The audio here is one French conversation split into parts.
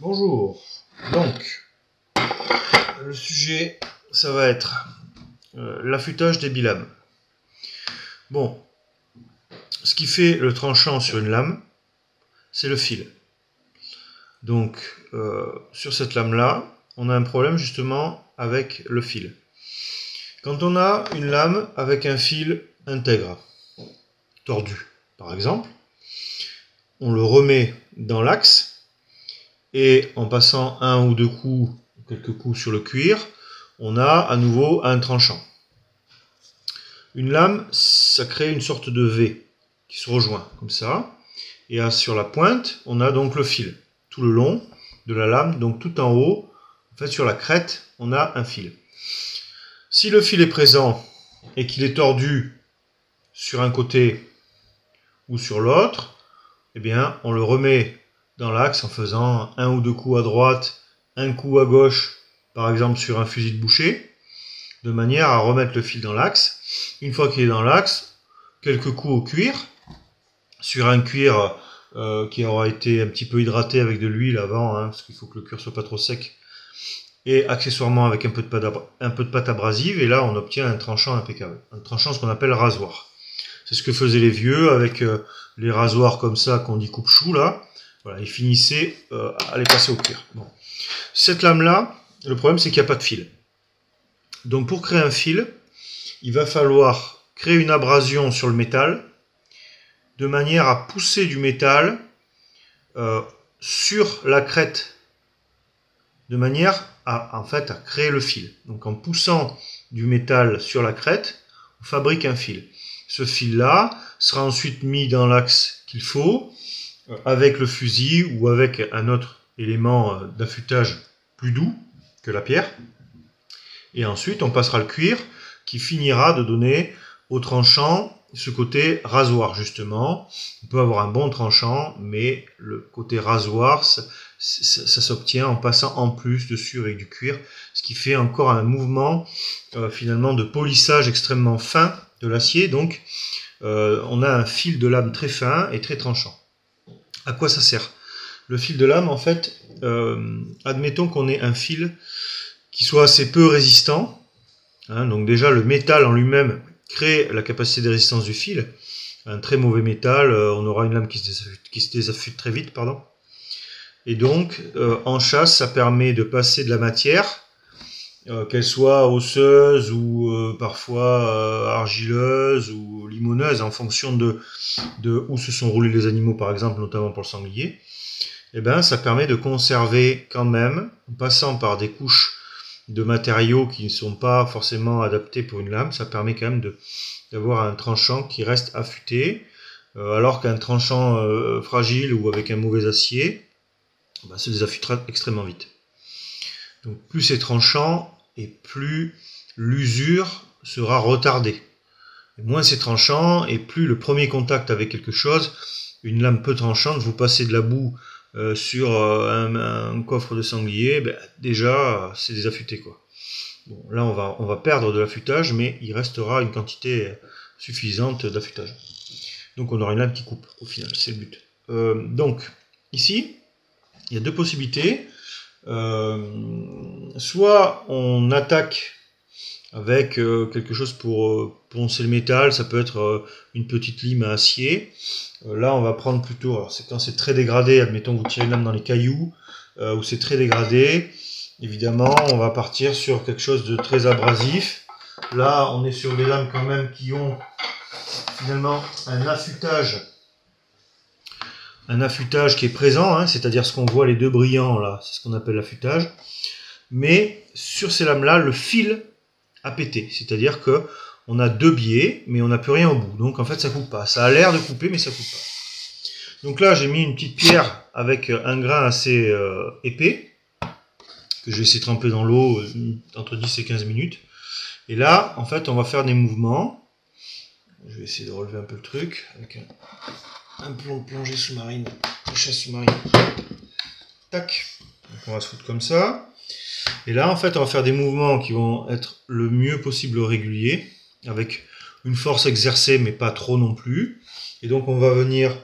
Bonjour, donc le sujet ça va être l'affûtage des bilames. Bon, ce qui fait le tranchant sur une lame, c'est le fil. Donc sur cette lame là, on a un problème justement avec le fil. Quand on a une lame avec un fil intègre, tordu par exemple, on le remet dans l'axe et en passant un ou deux coups, quelques coups sur le cuir, on a à nouveau un tranchant. Une lame, ça crée une sorte de V qui se rejoint comme ça, et sur la pointe, on a donc le fil tout le long de la lame, donc tout en haut, en fait sur la crête, on a un fil. Si le fil est présent et qu'il est tordu sur un côté ou sur l'autre, eh bien on le remet dans l'axe en faisant un ou deux coups à droite, un coup à gauche, par exemple sur un fusil de boucher, de manière à remettre le fil dans l'axe. Une fois qu'il est dans l'axe, quelques coups au cuir, sur un cuir qui aura été un petit peu hydraté avec de l'huile avant, parce qu'il faut que le cuir soit pas trop sec, et accessoirement avec un peu de pâte abrasive, et là on obtient un tranchant impeccable. Un tranchant, ce qu'on appelle rasoir. C'est ce que faisaient les vieux avec les rasoirs comme ça qu'on dit coupe-chou là. Voilà, ils finissaient à les passer au cuir. Bon. Cette lame-là, le problème c'est qu'il n'y a pas de fil. Donc pour créer un fil, il va falloir créer une abrasion sur le métal, de manière à pousser du métal sur la crête, de manière à créer le fil. Donc en poussant du métal sur la crête, on fabrique un fil. Ce fil-là sera ensuite mis dans l'axe qu'il faut, avec le fusil ou avec un autre élément d'affûtage plus doux que la pierre. Et ensuite, on passera le cuir qui finira de donner au tranchant ce côté rasoir, justement. On peut avoir un bon tranchant, mais le côté rasoir, ça s'obtient en passant en plus dessus avec du cuir, ce qui fait encore un mouvement finalement de polissage extrêmement fin de l'acier. Donc, on a un fil de lame très fin et très tranchant. À quoi ça sert? Le fil de lame, en fait, admettons qu'on ait un fil qui soit assez peu résistant. Donc déjà, le métal en lui-même crée la capacité de résistance du fil. Un très mauvais métal, on aura une lame qui se désaffûte très vite, pardon. Et donc, en chasse, ça permet de passer de la matière, qu'elle soit osseuse ou parfois argileuse ou limoneuse, en fonction de où se sont roulés les animaux, par exemple, notamment pour le sanglier. Et ben, ça permet de conserver quand même, en passant par des couches de matériaux qui ne sont pas forcément adaptés pour une lame, ça permet quand même d'avoir un tranchant qui reste affûté, alors qu'un tranchant fragile ou avec un mauvais acier, ben, se désaffûtera extrêmement vite. Donc plus c'est tranchant et plus l'usure sera retardée. Et moins c'est tranchant et plus le premier contact avec quelque chose, une lame peu tranchante, vous passez de la boue sur un coffre de sanglier, ben, déjà c'est désaffûté quoi. Bon, là on va perdre de l'affûtage, mais il restera une quantité suffisante d'affûtage. Donc on aura une lame qui coupe au final, c'est le but. Donc ici, il y a deux possibilités. Soit on attaque avec quelque chose pour poncer le métal, ça peut être une petite lime à acier. Là on va prendre plutôt, alors c'est quand c'est très dégradé, admettons que vous tirez une lame dans les cailloux, où c'est très dégradé, évidemment on va partir sur quelque chose de très abrasif. Là on est sur des lames quand même qui ont finalement un affûtage qui est présent, c'est-à-dire ce qu'on voit les deux brillants là, c'est ce qu'on appelle l'affûtage. Mais sur ces lames là, le fil a pété, c'est-à-dire que on a deux biais, mais on n'a plus rien au bout. Donc en fait ça coupe pas. Ça a l'air de couper, mais ça coupe pas. Donc là j'ai mis une petite pierre avec un grain assez épais, que je vais essayer de tremper dans l'eau entre 10 et 15 minutes. Et là, en fait, on va faire des mouvements. Je vais essayer de relever un peu le truc avec un plongée sous-marine, une chasse sous-marine. Tac. Donc on va se foutre comme ça. Et là, en fait, on va faire des mouvements qui vont être le mieux possible réguliers, avec une force exercée, mais pas trop non plus. Et donc, on va venir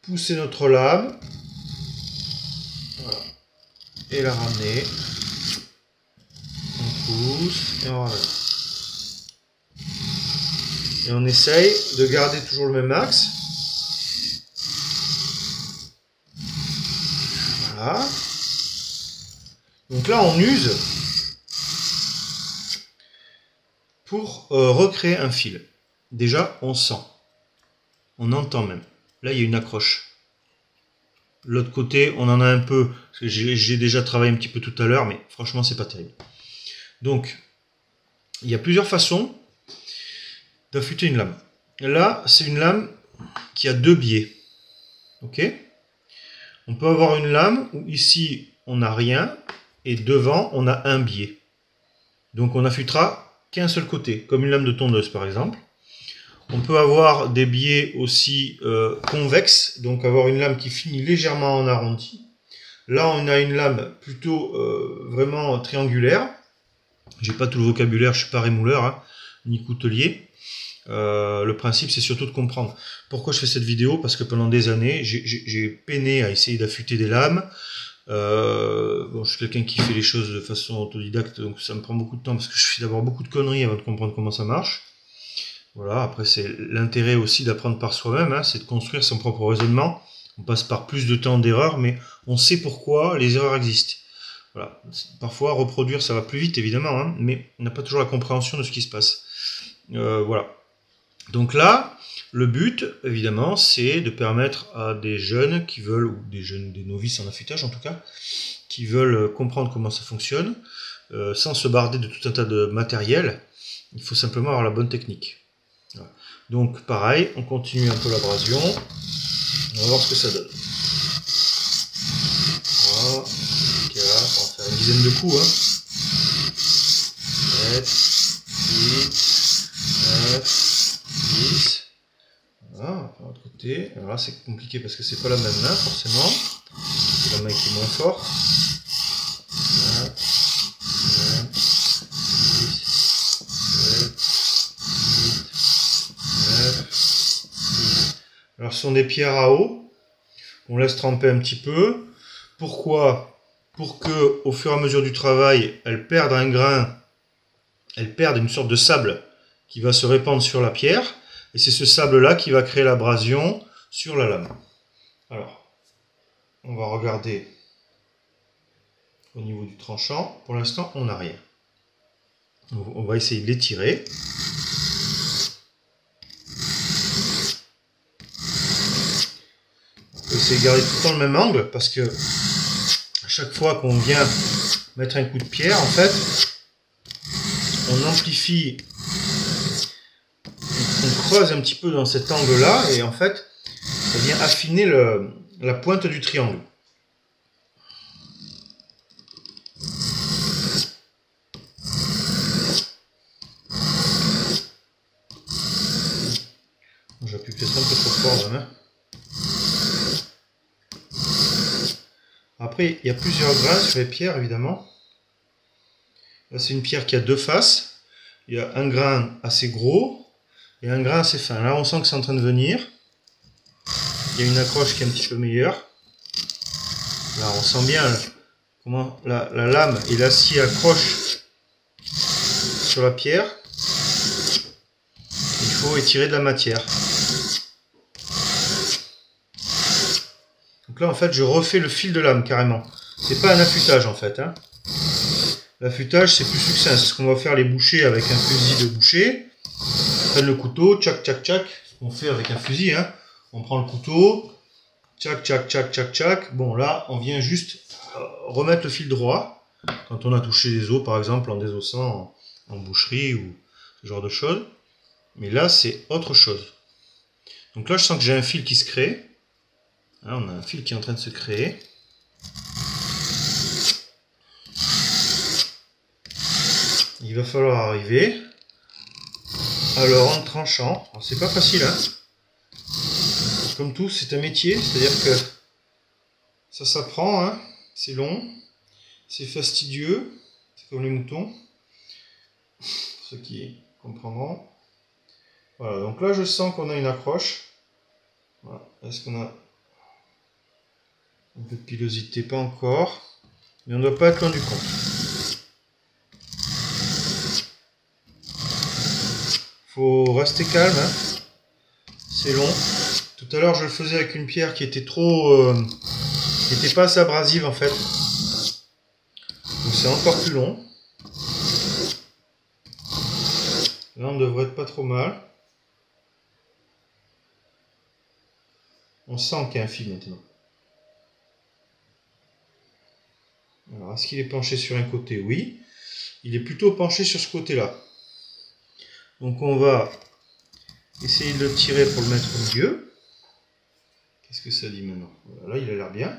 pousser notre lame. Voilà. et la ramener. On pousse et on ramène. Et on essaye de garder toujours le même axe. Voilà. Donc là, on use pour recréer un fil. Déjà, on sent. On entend même. Là, il y a une accroche. L'autre côté, on en a un peu. Parce que j'ai déjà travaillé un petit peu tout à l'heure, mais franchement, c'est pas terrible. Donc, il y a plusieurs façons d'affûter une lame. Là, c'est une lame qui a deux biais. Ok ? On peut avoir une lame où ici, on n'a rien, et devant, on a un biais. Donc, on affûtera qu'un seul côté, comme une lame de tondeuse, par exemple. On peut avoir des biais aussi convexes, donc avoir une lame qui finit légèrement en arrondi. Là, on a une lame plutôt vraiment triangulaire. J'ai pas tout le vocabulaire, je suis pas rémouleur, hein, ni coutelier. Le principe, c'est surtout de comprendre. Pourquoi je fais cette vidéo? Parce que pendant des années, j'ai peiné à essayer d'affûter des lames. Bon, je suis quelqu'un qui fait les choses de façon autodidacte, donc ça me prend beaucoup de temps parce que je fais d'abord beaucoup de conneries avant de comprendre comment ça marche. Voilà, après c'est l'intérêt aussi d'apprendre par soi-même, hein, c'est de construire son propre raisonnement. On passe par plus de temps d'erreurs, mais on sait pourquoi les erreurs existent. Voilà. Parfois, reproduire, ça va plus vite, évidemment, hein, mais on n'a pas toujours la compréhension de ce qui se passe. Voilà. Donc là, le but, évidemment, c'est de permettre à des jeunes qui veulent, ou des novices en affûtage en tout cas, qui veulent comprendre comment ça fonctionne, sans se barder de tout un tas de matériel. Il faut simplement avoir la bonne technique. Voilà. Donc pareil, on continue un peu l'abrasion. On va voir ce que ça donne. Voilà. 4, on va faire une dizaine de coups. Hein. 7, 8, 9, 10. Voilà, on va faire l'autre côté. Alors là c'est compliqué parce que c'est pas la même main forcément. C'est la main qui est moins forte. 4, 5, 6, 7, 8, 9, 10. Alors ce sont des pierres à eau. On laisse tremper un petit peu. Pourquoi? Pour que, au fur et à mesure du travail, elles perdent un grain, elles perdent une sorte de sable qui va se répandre sur la pierre, et c'est ce sable-là qui va créer l'abrasion sur la lame. Alors, on va regarder au niveau du tranchant. Pour l'instant, on n'a rien. On va essayer de l'étirer. On peut essayer de garder tout le temps le même angle, parce que à chaque fois qu'on vient mettre un coup de pierre, en fait, on amplifie, on creuse un petit peu dans cet angle-là, et en fait, ça vient affiner la pointe du triangle. J'appuie peut-être un peu trop fort là. Après, il y a plusieurs grains sur les pierres, évidemment. Là, c'est une pierre qui a deux faces. Il y a un grain assez gros et un grain assez fin. Là, on sent que c'est en train de venir. Il y a une accroche qui est un petit peu meilleure. Là, on sent bien comment la lame et l'acier accrochent sur la pierre. Il faut étirer de la matière. Donc là, en fait, je refais le fil de lame carrément. C'est pas un affûtage en fait. Hein. L'affûtage, c'est plus succinct. C'est ce qu'on va faire les bouchers avec un fusil de boucher. On prend le couteau, tchac, tchac, tchac. Ce qu'on fait avec un fusil. Hein. On prend le couteau, tchac, tchac, tchac, tchac, tchac. Bon, là, on vient juste remettre le fil droit. Quand on a touché les os, par exemple, en désossant en boucherie ou ce genre de choses. Mais là, c'est autre chose. Donc là, je sens que j'ai un fil qui se crée. Là, on a un fil qui est en train de se créer. Il va falloir arriver à le rendre tranchant. Alors, c'est pas facile, hein. Comme tout, c'est un métier, c'est-à-dire que ça s'apprend, hein. C'est long, c'est fastidieux, c'est comme les moutons, pour ceux qui comprendront. Voilà, donc là je sens qu'on a une accroche. Voilà. Est-ce qu'on a un peu de pilosité? Pas encore. Mais on ne doit pas être loin du compte. Faut rester calme, hein. C'est long. Tout à l'heure je le faisais avec une pierre qui était trop... qui n'était pas assez abrasive en fait. Donc c'est encore plus long. Là on devrait être pas trop mal. On sent qu'il y a un fil maintenant. Alors est-ce qu'il est penché sur un côté? Oui. Il est plutôt penché sur ce côté-là. Donc on va essayer de le tirer pour le mettre au milieu. Qu'est-ce que ça dit maintenant? Voilà, il a l'air bien.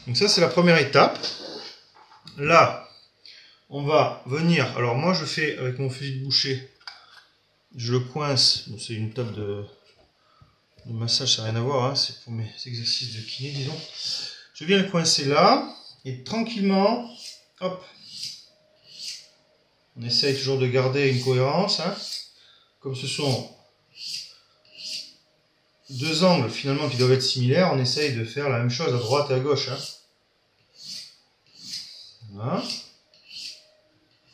Donc ça c'est la première étape. Là, on va venir... Alors moi je fais avec mon fusil de boucher, je le coince. Bon, c'est une table de massage, ça n'a rien à voir, hein. C'est pour mes exercices de kiné, disons. Je viens le coincer là, et tranquillement, hop. On essaye toujours de garder une cohérence, hein. Comme ce sont deux angles finalement qui doivent être similaires, on essaye de faire la même chose à droite et à gauche, hein. Voilà.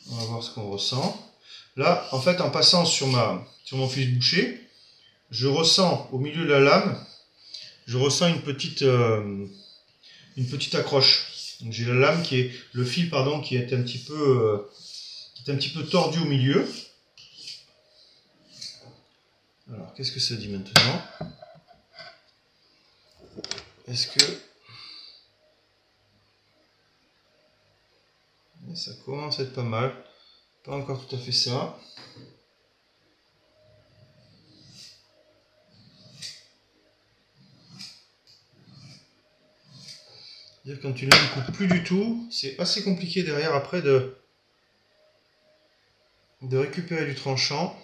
On va voir ce qu'on ressent. Là, en fait, en passant sur mon fusil de boucher, je ressens au milieu de la lame, je ressens une petite accroche. Donc j'ai la lame qui est, le fil pardon, qui est un petit peu tordu au milieu. Alors, qu'est-ce que ça dit maintenant? Est-ce que ça commence à être pas mal? Pas encore tout à fait ça. C'est-à-dire quand une lame ne coupe plus du tout, c'est assez compliqué derrière après de récupérer du tranchant.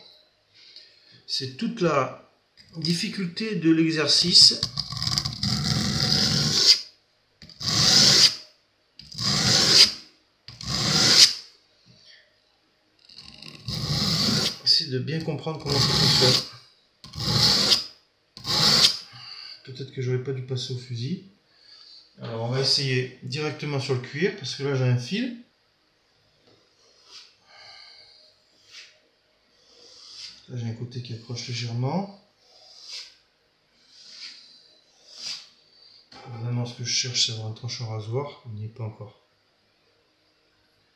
C'est toute la difficulté de l'exercice. Essayer de bien comprendre comment ça fonctionne. Peut-être que j'aurais pas dû passer au fusil. Alors on va essayer directement sur le cuir parce que là j'ai un fil. Là j'ai un côté qui approche légèrement. Vraiment ce que je cherche c'est avoir un tranchant rasoir. On n'y est pas encore.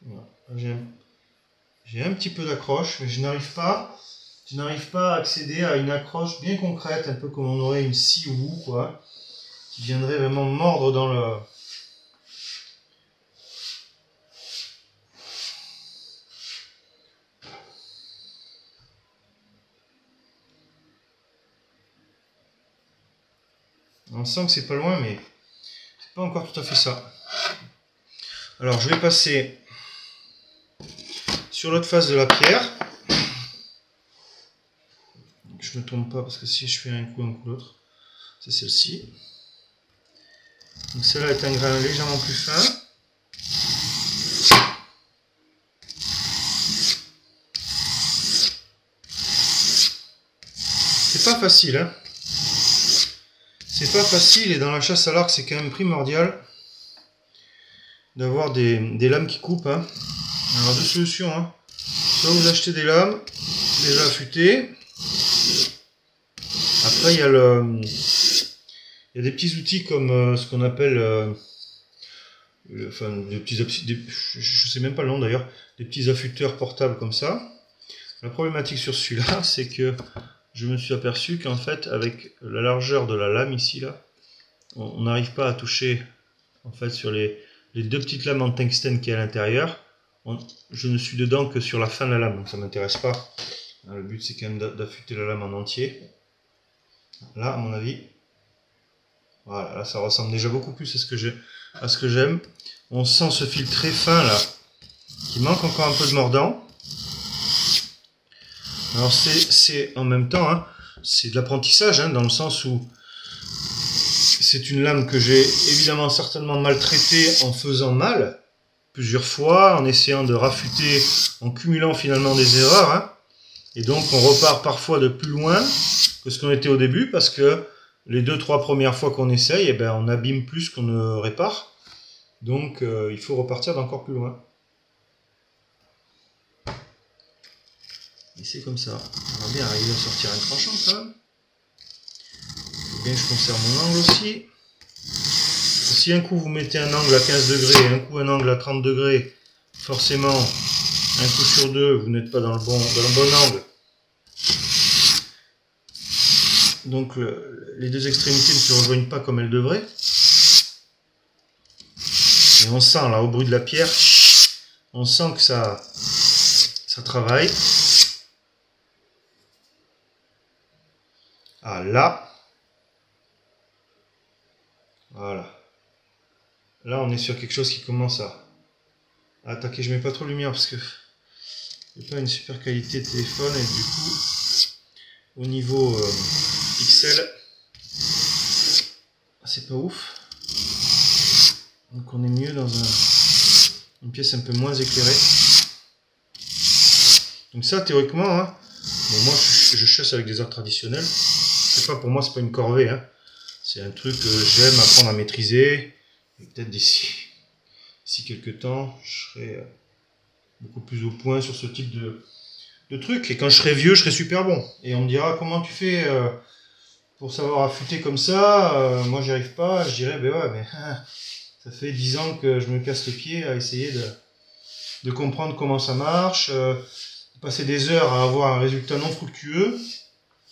Voilà. J'ai un petit peu d'accroche mais je n'arrive pas à accéder à une accroche bien concrète, un peu comme on aurait une scie ou quoi, qui viendrait vraiment mordre dans le... On sent que c'est pas loin, mais c'est pas encore tout à fait ça. Alors je vais passer sur l'autre face de la pierre. Je ne me trompe pas parce que si je fais un coup l'autre, c'est celle-ci. Donc celle-là est un grain légèrement plus fin. C'est pas facile, hein. C'est pas facile et dans la chasse à l'arc c'est quand même primordial d'avoir des lames qui coupent, hein. Alors deux solutions, hein. Soit vous achetez des lames déjà affûtées. Après il y a des petits outils comme ce qu'on appelle je sais même pas le nom d'ailleurs, des petits affûteurs portables comme ça. La problématique sur celui-là c'est que je me suis aperçu qu'en fait avec la largeur de la lame ici là, on n'arrive pas à toucher en fait sur les deux petites lames en tungstène qui est à l'intérieur. Je ne suis dedans que sur la fin de la lame, donc ça m'intéresse pas. Le but c'est quand même d'affûter la lame en entier. Là à mon avis, voilà, là ça ressemble déjà beaucoup plus à ce que j'aime. On sent ce fil très fin là, qui manque encore un peu de mordant. Alors c'est en même temps, hein, c'est de l'apprentissage, hein, dans le sens où c'est une lame que j'ai évidemment certainement maltraitée en faisant mal plusieurs fois, en essayant de raffûter, en cumulant finalement des erreurs, hein. Et donc on repart parfois de plus loin que ce qu'on était au début parce que les 2-3 premières fois qu'on essaye, eh ben, on abîme plus qu'on ne répare. Donc il faut repartir d'encore plus loin. Et c'est comme ça. On va bien arriver à sortir un tranchant quand même. Il faut bien que je conserve mon angle aussi. Si un coup vous mettez un angle à 15 degrés et un coup un angle à 30 degrés, forcément, un coup sur deux, vous n'êtes pas dans le bon angle. Donc les deux extrémités ne se rejoignent pas comme elles devraient. Et on sent là, au bruit de la pierre, on sent que ça travaille. Ah là, voilà. Là on est sur quelque chose qui commence à attaquer. Je mets pas trop de lumière parce que j'ai pas une super qualité de téléphone et du coup au niveau pixel c'est pas ouf. Donc on est mieux dans une pièce un peu moins éclairée. Donc ça théoriquement, hein, bon, moi je chasse avec des arts traditionnels. C'est pas, pour moi c'est pas une corvée, hein. C'est un truc que j'aime apprendre à maîtriser. Et peut-être d'ici quelques temps je serai beaucoup plus au point sur ce type de truc. Et quand je serai vieux je serai super bon. Et on me dira comment tu fais pour savoir affûter comme ça. Moi j'y arrive pas. Je dirais ben ouais mais ça fait 10 ans que je me casse les pieds à essayer de comprendre comment ça marche, passer des heures à avoir un résultat non fructueux,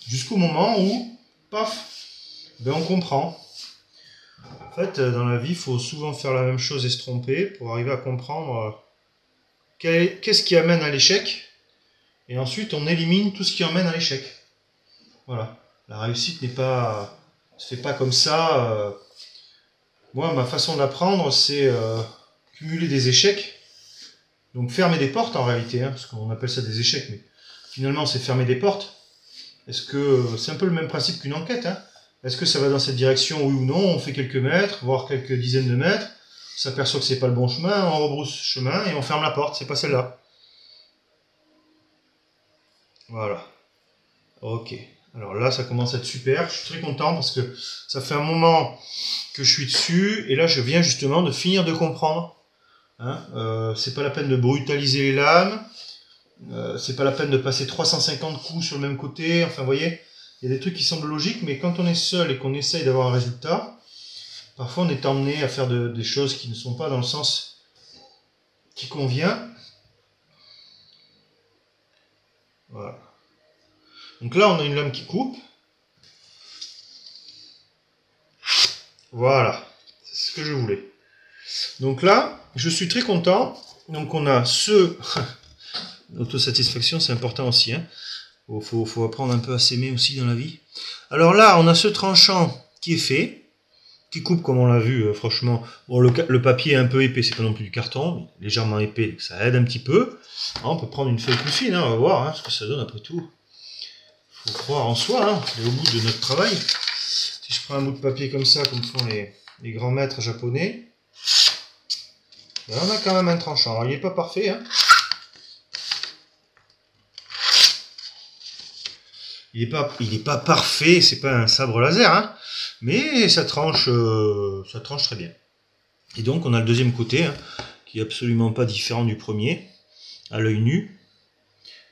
jusqu'au moment où, paf, ben on comprend. En fait, dans la vie, il faut souvent faire la même chose et se tromper pour arriver à comprendre qu'est-ce qui amène à l'échec, et ensuite on élimine tout ce qui emmène à l'échec. Voilà. La réussite ne se fait pas comme ça. Moi, ma façon d'apprendre, c'est cumuler des échecs. Donc fermer des portes en réalité, hein, parce qu'on appelle ça des échecs, mais finalement c'est fermer des portes. Est-ce que c'est un peu le même principe qu'une enquête, hein? Est-ce que ça va dans cette direction, oui ou non? On fait quelques mètres, voire quelques dizaines de mètres, on s'aperçoit que c'est pas le bon chemin, on rebrousse chemin et on ferme la porte, c'est pas celle-là. Voilà. Ok. Alors là, ça commence à être super. Je suis très content parce que ça fait un moment que je suis dessus. Et là, je viens justement de finir de comprendre. Hein, c'est pas la peine de brutaliser les lames. C'est pas la peine de passer 350 coups sur le même côté. Enfin, vous voyez, il y a des trucs qui semblent logiques. Mais quand on est seul et qu'on essaye d'avoir un résultat, parfois on est emmené à faire des choses qui ne sont pas dans le sens qui convient. Voilà. Donc là, on a une lame qui coupe. Voilà, c'est ce que je voulais. Donc là, je suis très content. Donc on a l'autosatisfaction, c'est important aussi. Hein. Faut apprendre un peu à s'aimer aussi dans la vie. Alors là, on a ce tranchant qui est fait, qui coupe comme on l'a vu, franchement. Bon, le papier est un peu épais, c'est pas non plus du carton, mais légèrement épais, donc ça aide un petit peu. Alors, on peut prendre une feuille plus fine, hein, on va voir ce que ça donne après tout. Faut croire en soi, hein, et au bout de notre travail. Si je prends un bout de papier comme ça, comme font les grands maîtres japonais, ben on a quand même un tranchant. Alors, il n'est pas parfait, hein. Il est pas parfait, c'est pas un sabre laser, hein, mais ça tranche très bien. Et donc on a le deuxième côté, hein, qui est absolument pas différent du premier, à l'œil nu,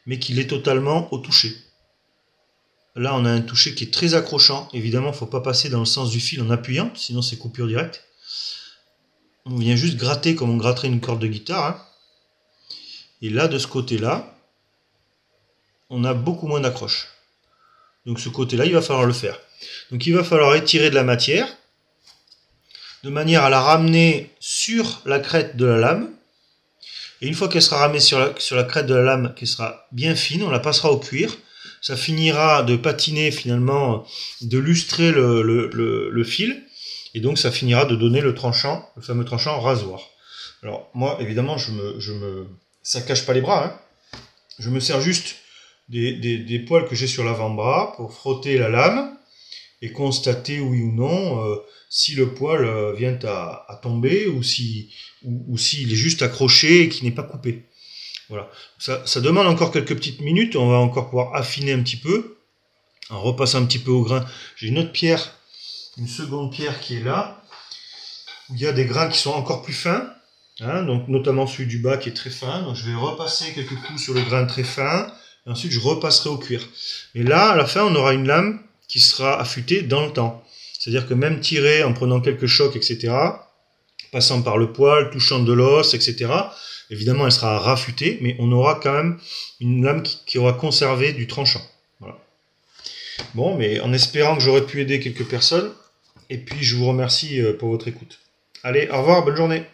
mais qui l'est totalement au toucher. Là on a un toucher qui est très accrochant, évidemment il ne faut pas passer dans le sens du fil en appuyant, sinon c'est coupure directe. On vient juste gratter comme on gratterait une corde de guitare, hein. Et là de ce côté-là, on a beaucoup moins d'accroche. Donc ce côté-là, il va falloir le faire. Donc il va falloir étirer de la matière, de manière à la ramener sur la crête de la lame. Et une fois qu'elle sera ramenée sur la crête de la lame, qu'elle sera bien fine, on la passera au cuir. Ça finira de patiner finalement, de lustrer le fil. Et donc ça finira de donner le tranchant, le fameux tranchant rasoir. Alors moi, évidemment, ça cache pas les bras, hein. Je me sers juste des poils que j'ai sur l'avant-bras pour frotter la lame et constater oui ou non si le poil vient à tomber ou s'il est juste accroché et qu'il n'est pas coupé. Voilà. Ça demande encore quelques petites minutes, on va encore pouvoir affiner un petit peu en repassant un petit peu au grain. J'ai une autre pierre une seconde pierre qui est là, où il y a des grains qui sont encore plus fins, hein, donc notamment celui du bas qui est très fin. Donc je vais repasser quelques coups sur le grain très fin, et ensuite je repasserai au cuir. Et là, à la fin, on aura une lame qui sera affûtée dans le temps. C'est-à-dire que même tirée en prenant quelques chocs, etc., passant par le poil, touchant de l'os, etc., évidemment, elle sera raffûtée, mais on aura quand même une lame qui aura conservé du tranchant. Voilà. Bon, mais en espérant que j'aurais pu aider quelques personnes, et puis je vous remercie pour votre écoute. Allez, au revoir, bonne journée.